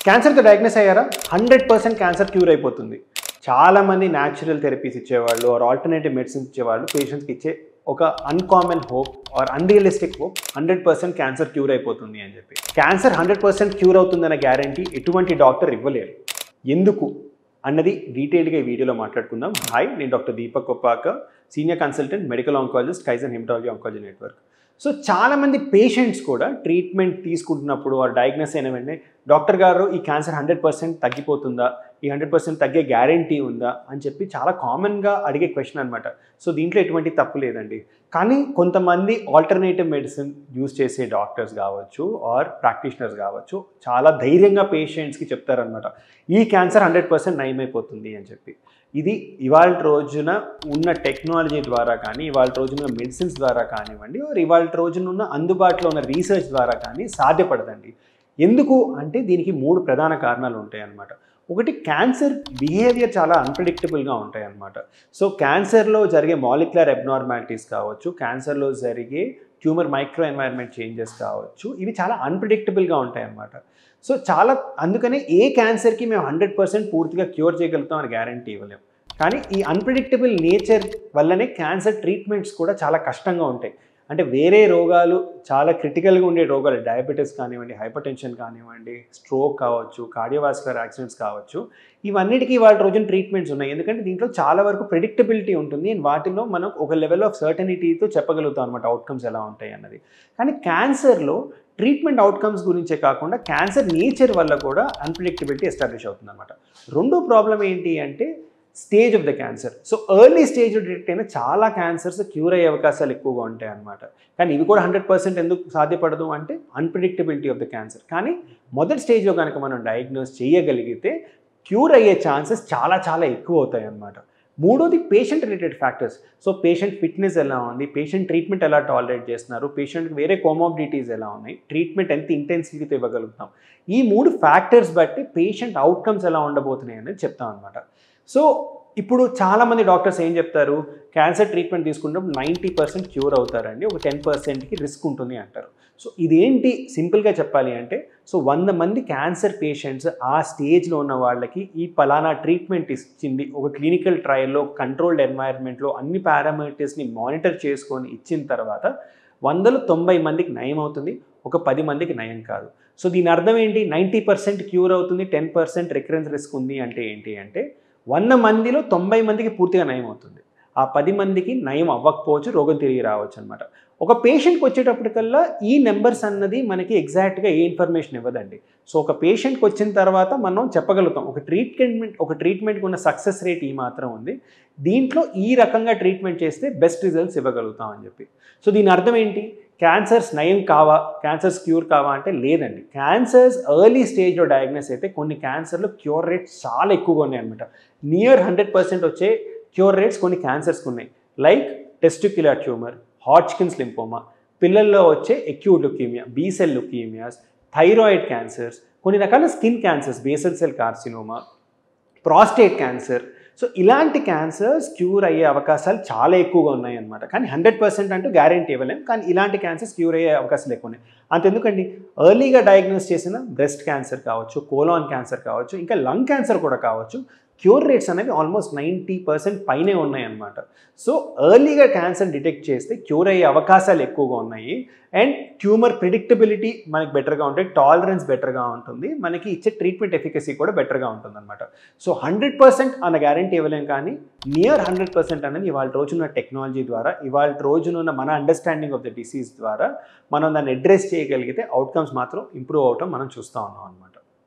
క్యాన్సర్తో డయాగ్నోస్ అయ్యారా 100% cancer cure అయిపోతుంది. చాలామంది న్యాచురల్ థెరపీస్ ఇచ్చేవాళ్ళు ఆర్ ఆల్టర్నేటివ్ మెడిసిన్స్ ఇచ్చేవాళ్ళు పేషెంట్స్కి ఇచ్చే ఒక uncommon hope or unrealistic hope 100% cancer cure అయిపోతుంది అని చెప్పి. క్యాన్సర్ 100% క్యూర్ అవుతుందన్న గ్యారంటీ ఎటువంటి డాక్టర్ ఇవ్వలేరు. ఎందుకు అన్నది డీటెయిల్గా ఈ వీడియోలో మాట్లాడుకుందాం. హాయ్, నేను doctor Deepak Koppaka, senior consultant medical oncologist, Kaizen hematology oncology network. So చాలామంది పేషెంట్స్ కూడా ట్రీట్మెంట్ తీసుకుంటున్నప్పుడు ఆర్ డయాగ్నోస్ అయిన వెంటనే డాక్టర్ గారు ఈ క్యాన్సర్ 100% తగ్గిపోతుందా, ఈ 100% తగ్గే గ్యారంటీ ఉందా అని చెప్పి చాలా కామన్గా అడిగే క్వశ్చన్ అనమాట. సో దీంట్లో ఎటువంటి తప్పు లేదండి. కానీ కొంతమంది ఆల్టర్నేటివ్ మెడిసిన్ యూజ్ చేసే డాక్టర్స్ కావచ్చు ఆర్ ప్రాక్టీషనర్స్ కావచ్చు చాలా ధైర్యంగా పేషెంట్స్కి చెప్తారనమాట, ఈ క్యాన్సర్ 100% నయమైపోతుంది అని చెప్పి. ఇది ఇవాళ రోజున ఉన్న టెక్నాలజీ ద్వారా కానీ, ఇవాళ రోజున మెడిసిన్స్ ద్వారా కానివ్వండి, ఇవాళ రోజున ఉన్న అందుబాటులో ఉన్న రీసెర్చ్ ద్వారా కానీ సాధ్యపడదండి. ఎందుకు అంటే దీనికి 3 ప్రధాన కారణాలు ఉంటాయి అన్నమాట. ఒకటి, క్యాన్సర్ బిహేవియర్ చాలా అన్ప్రెడిక్టబుల్గా ఉంటాయి అన్నమాట. సో క్యాన్సర్లో జరిగే మాలిక్యులర్ అబ్నార్మాలిటీస్ కావచ్చు, క్యాన్సర్లో జరిగే ట్యూమర్ మైక్రో ఎన్వైర్న్మెంట్ చేంజెస్ కావచ్చు, ఇవి చాలా అన్ప్రెడిక్టబుల్గా ఉంటాయి అన్నమాట. సో అందుకనే ఏ క్యాన్సర్కి మేము 100% పూర్తిగా క్యూర్ చేయగలుగుతాం అని గ్యారంటీ ఇవ్వలేము. కానీ ఈ అన్ప్రెడిక్టబుల్ నేచర్ వల్లనే క్యాన్సర్ ట్రీట్మెంట్స్ కూడా చాలా కష్టంగా ఉంటాయి. అంటే వేరే రోగాలు, చాలా క్రిటికల్గా ఉండే రోగాలు, డయాబెటీస్ కానివ్వండి, హైపర్ టెన్షన్ కానివ్వండి, స్ట్రోక్ కావచ్చు, కార్డియోవాస్కులర్ యాక్సిడెంట్స్ కావచ్చు, ఇవన్నిటికీ వాళ్ళ రోజున ట్రీట్మెంట్స్ ఉన్నాయి. ఎందుకంటే దీంట్లో చాలా వరకు ప్రెడిక్టబిలిటీ ఉంటుంది అండ్ వాటిలో మనం ఒక లెవెల్ ఆఫ్ సర్టనిటీతో చెప్పగలుగుతాం అనమాట అవుట్కమ్స్ ఎలా ఉంటాయి అన్నది. కానీ క్యాన్సర్లో ట్రీట్మెంట్ అవుట్కమ్స్ గురించే కాకుండా క్యాన్సర్ నేచర్ వల్ల కూడా అన్ప్రెడిక్టబిలిటీ ఎస్టాబ్లిష్ అవుతుంది అనమాట. రెండో ప్రాబ్లం ఏంటి అంటే stage of the cancer. So early స్టేజ్లో డిటెక్ట్ అయిన చాలా క్యాన్సర్స్ క్యూర్ అయ్యే అవకాశాలు ఎక్కువగా ఉంటాయి అన్నమాట. కానీ ఇవి కూడా 100% ఎందుకు సాధ్యపడదు అంటే అన్ప్రెడిక్టబిలిటీ ఆఫ్ ద క్యాన్సర్. కానీ మొదటి స్టేజ్లో కనుక మనం డయాగ్నోస్ చేయగలిగితే క్యూర్ అయ్యే ఛాన్సెస్ చాలా చాలా ఎక్కువ అవుతాయి అన్నమాట. మూడోది, patient related factors. So patient fitness ఎలా ఉంది, పేషెంట్ ట్రీట్మెంట్ ఎలా టాలరేట్ చేస్తున్నారు, పేషెంట్కి వేరే కోమార్బిడిటీస్ ఎలా ఉన్నాయి, ట్రీట్మెంట్ ఎంత ఇంటెన్సిటీతో ఇవ్వగలుగుతాం, ఈ 3 ఫ్యాక్టర్స్ బట్టి పేషెంట్ అవుట్కమ్స్ ఎలా ఉండబోతున్నాయి అనేది చెప్తాం అనమాట. సో ఇప్పుడు చాలామంది డాక్టర్స్ ఏం చెప్తారు, క్యాన్సర్ ట్రీట్మెంట్ తీసుకున్నప్పుడు 90% క్యూర్ అవుతారండి, ఒక 10%కి రిస్క్ ఉంటుంది అంటారు. సో ఇదేంటి సింపుల్గా చెప్పాలి అంటే, సో 100 మంది క్యాన్సర్ పేషెంట్స్ ఆ స్టేజ్లో ఉన్న వాళ్ళకి ఈ పలానా ట్రీట్మెంట్ ఇచ్చింది, ఒక క్లినికల్ ట్రయల్లో కంట్రోల్డ్ ఎన్వైర్న్మెంట్లో అన్ని పారామీటర్స్ని మానిటర్ చేసుకొని ఇచ్చిన తర్వాత 100లో 90 మందికి నయం అవుతుంది, ఒక 10 మందికి నయం కాదు. సో దీని అర్థం ఏంటి, 90% క్యూర్ అవుతుంది, 10% రికరెన్స్ రిస్క్ ఉంది అంటే ఏంటి అంటే 100 మందిలో 90 మందికి పూర్తిగా నయం అవుతుంది, ఆ 10 మందికి నయం అవ్వకపోవచ్చు, రోగం తిరిగి రావచ్చు అనమాట. ఒక పేషెంట్కి వచ్చేటప్పటికల్లా ఈ నెంబర్స్ అన్నది మనకి ఎగ్జాక్ట్గా ఏ ఇన్ఫర్మేషన్ ఇవ్వదండి. సో ఒక పేషెంట్కి వచ్చిన తర్వాత మనం చెప్పగలుగుతాం ఒక ట్రీట్మెంట్కి ఉన్న సక్సెస్ రేట్ ఈ మాత్రం ఉంది, దీంట్లో ఈ రకంగా ట్రీట్మెంట్ చేస్తే బెస్ట్ రిజల్ట్స్ ఇవ్వగలుగుతాం అని చెప్పి. సో దీని అర్థం ఏంటి, క్యాన్సర్స్ నయం కావా, క్యాన్సర్స్ క్యూర్ కావా అంటే లేదండి. క్యాన్సర్స్ ఎర్లీ స్టేజ్లో డయాగ్నోస్ అయితే కొన్ని క్యాన్సర్లో క్యూర్ రేట్స్ చాలా ఎక్కువగా ఉన్నాయి అనమాట. నియర్ 100% వచ్చే క్యూర్ రేట్స్ కొన్ని క్యాన్సర్స్కి ఉన్నాయి. Like testicular tumour, Hodgkin's lymphoma, పిల్లల్లో వచ్చే acute leukaemia, be cell leukaemias, thyroid cancers, కొన్ని రకాల skin cancers, basal cell carcinoma, prostate cancer. So ఇలాంటి క్యాన్సర్స్ క్యూర్ అయ్యే అవకాశాలు చాలా ఎక్కువగా ఉన్నాయి అన్నమాట. కానీ 100% అంటూ గ్యారెంటీ ఇవ్వలేం, కానీ ఇలాంటి క్యాన్సర్స్ క్యూర్ అయ్యే అవకాశాలు ఎక్కువ ఉన్నాయి. అంతెందుకండి, ఎర్లీగా డయాగ్నోస్ చేసిన బ్రెస్ట్ క్యాన్సర్ కావచ్చు, కోలాన్ క్యాన్సర్ కావచ్చు, ఇంకా లంగ్ క్యాన్సర్ కూడా కావచ్చు, క్యూర్ రేట్స్ అనేవి ఆల్మోస్ట్ 90% పైనే ఉన్నాయి అన్నమాట. సో ఎర్లీగా క్యాన్సర్ డిటెక్ట్ చేస్తే క్యూర్ అయ్యే అవకాశాలు ఎక్కువగా ఉన్నాయి అండ్ ట్యూమర్ ప్రిడిక్టబిలిటీ మనకి బెటర్గా ఉంటాయి, టాలరెన్స్ బెటర్గా ఉంటుంది, మనకి ఇచ్చే ట్రీట్మెంట్ ఎఫికసీ కూడా బెటర్గా ఉంటుంది అనమాట. సో 100% అన్న గ్యారంటీ ఇవ్వలేం, కానీ నియర్ 100% అనేది ఇవాళ రోజున టెక్నాలజీ ద్వారా, ఇవాళ రోజున మన అండర్స్టాండింగ్ ఆఫ్ ద డిసీజ్ ద్వారా మనం దాన్ని అడ్రెస్ చేయగలిగితే అవుట్కమ్స్ మాత్రం ఇంప్రూవ్ అవటం మనం చూస్తూ ఉన్నాం అనమాట.